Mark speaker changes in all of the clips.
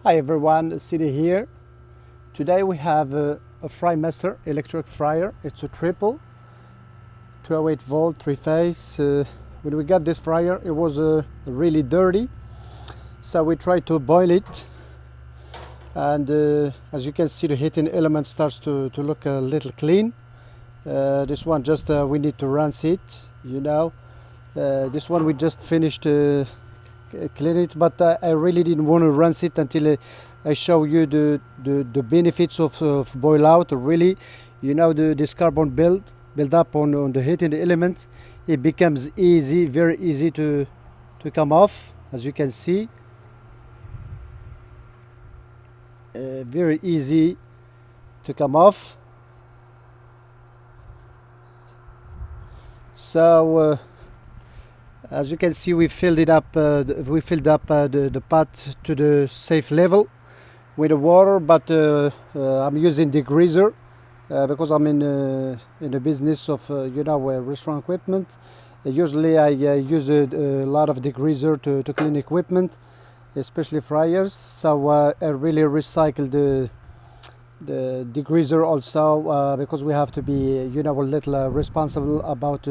Speaker 1: Hi everyone, City here. Today we have a Frymaster electric fryer. It's a triple 208 volt 3-phase. When we got this fryer it was really dirty, so we tried to boil it, and as you can see the heating element starts to look a little clean. This one just we need to rinse it. This one we just finished clean it, but I really didn't want to rinse it until I show you the benefits of boil out. Really, this carbon build up on the heating element, it becomes easy, very easy to come off, as you can see. Very easy to come off. So as you can see, we filled it up. The pot to the safe level with the water, but I'm using degreaser because I'm in the business of restaurant equipment. Usually I use a lot of degreaser to clean equipment, especially fryers. So I really recycle the degreaser also because we have to be a little responsible about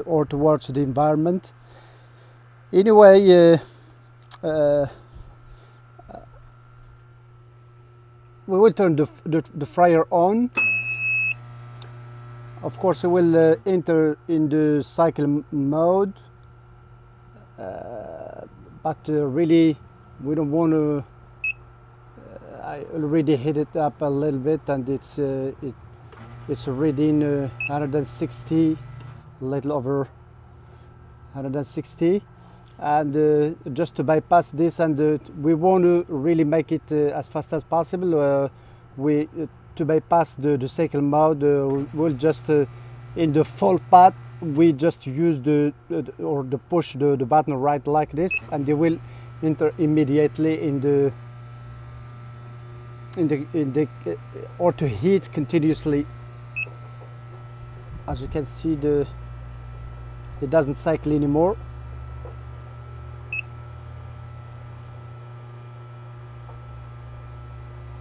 Speaker 1: or towards the environment. Anyway, we will turn the fryer on. Of course, it will enter in the cycle mode, but really we don't want to. I already hit it up a little bit, and it's reading 160, a little over 160, and just to bypass this, and we want to really make it as fast as possible. To bypass the cycle mode, we'll just in the full pot we just use or push the button right like this, and they will enter immediately in the or to heat continuously. As you can see, it doesn't cycle anymore.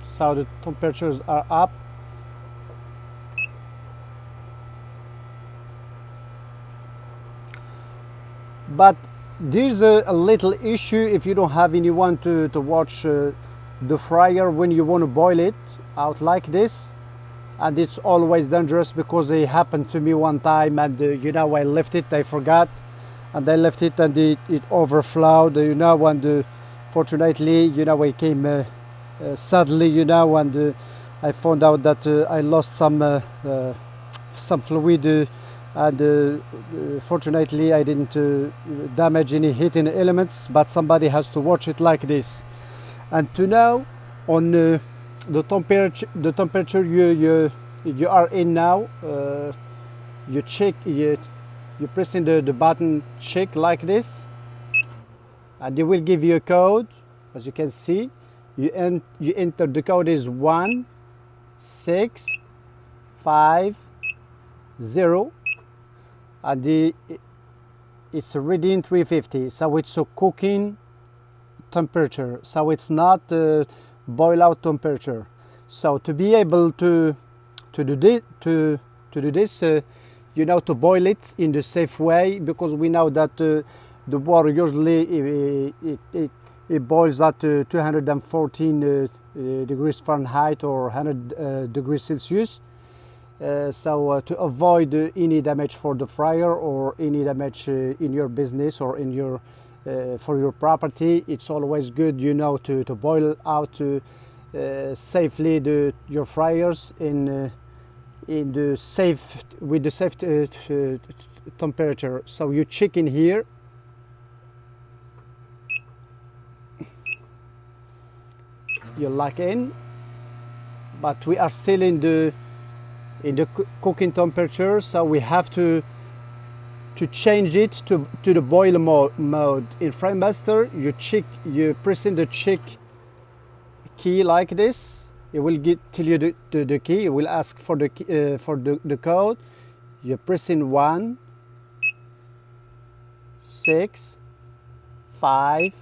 Speaker 1: So the temperatures are up. But there's a little issue if you don't have anyone to watch the fryer when you want to boil it out like this. And it's always dangerous because it happened to me one time, and I left it, I forgot, and I left it, and it overflowed, and fortunately, it came sadly, and I found out that I lost some fluid, and fortunately I didn't damage any heating elements, but somebody has to watch it like this. And to know on the temperature you are in now, you check, you pressing the button check like this, and it will give you a code. As you can see, you enter the code is 1650, and it's reading 350, so it's a cooking temperature, so it's not boil out temperature. So to be able to do this, to boil it in the safe way, because we know that the water usually it boils at 214 degrees Fahrenheit or 100 degrees Celsius. So to avoid any damage for the fryer or any damage in your business or in your for your property, it's always good to boil out safely your fryers in the safe with the safe temperature. So you check in here, you lock in, but we are still in the cooking temperature, so we have to change it to the boil mode. In Frymaster, you press in the check key like this. It will tell you the key. It will ask for the code. You press in 1 6 5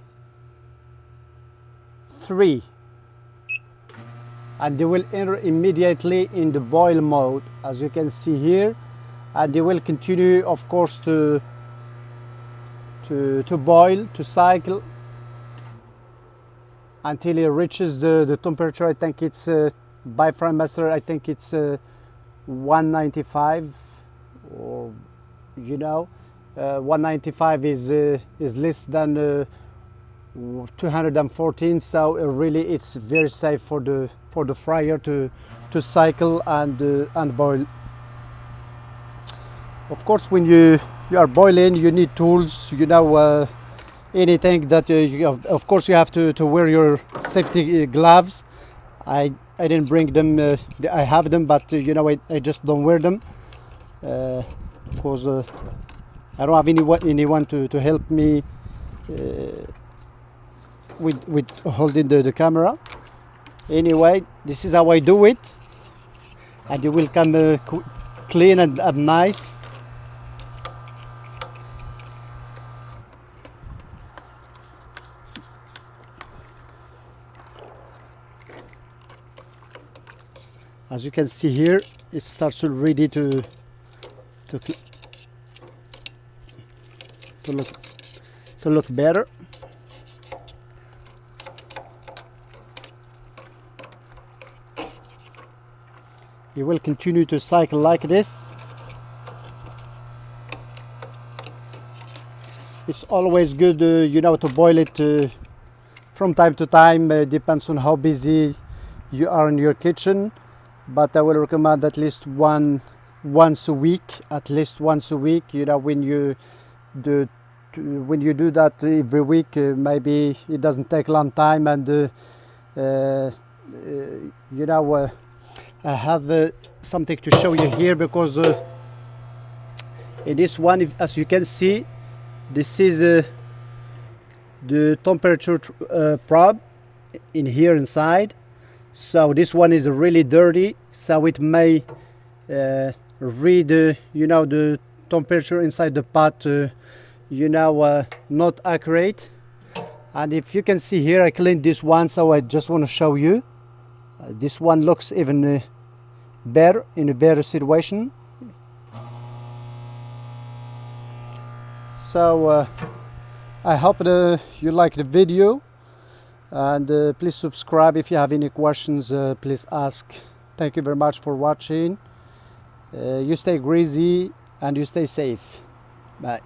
Speaker 1: 3, and they will enter immediately in the boil mode, as you can see here, and they will continue, of course, to boil, to cycle until it reaches the temperature. I think it's by Frymaster, I think it's 195, or 195 is less than 214, so really it's very safe for the fryer to cycle and boil. Of course, when you are boiling, you need tools, anything that of course you have to wear your safety gloves. I didn't bring them. I have them, but I just don't wear them because I don't have anyone to help me with holding the camera. Anyway, this is how I do it, and it will come clean and nice. As you can see here, it starts already to look better. It will continue to cycle like this. It's always good, to boil it from time to time. Depends on how busy you are in your kitchen, but I will recommend at least once a week. At least once a week. When you do that every week, maybe it doesn't take a long time, and I have something to show you here, because in this one, as you can see, this is the temperature probe in here inside. So this one is really dirty, so it may read the temperature inside the pot not accurate. And if you can see here, I cleaned this one, so I just want to show you. This one looks even better, in a better situation. So I hope you like the video, and please subscribe. If you have any questions, please ask. Thank you very much for watching. You stay greasy and you stay safe. Bye.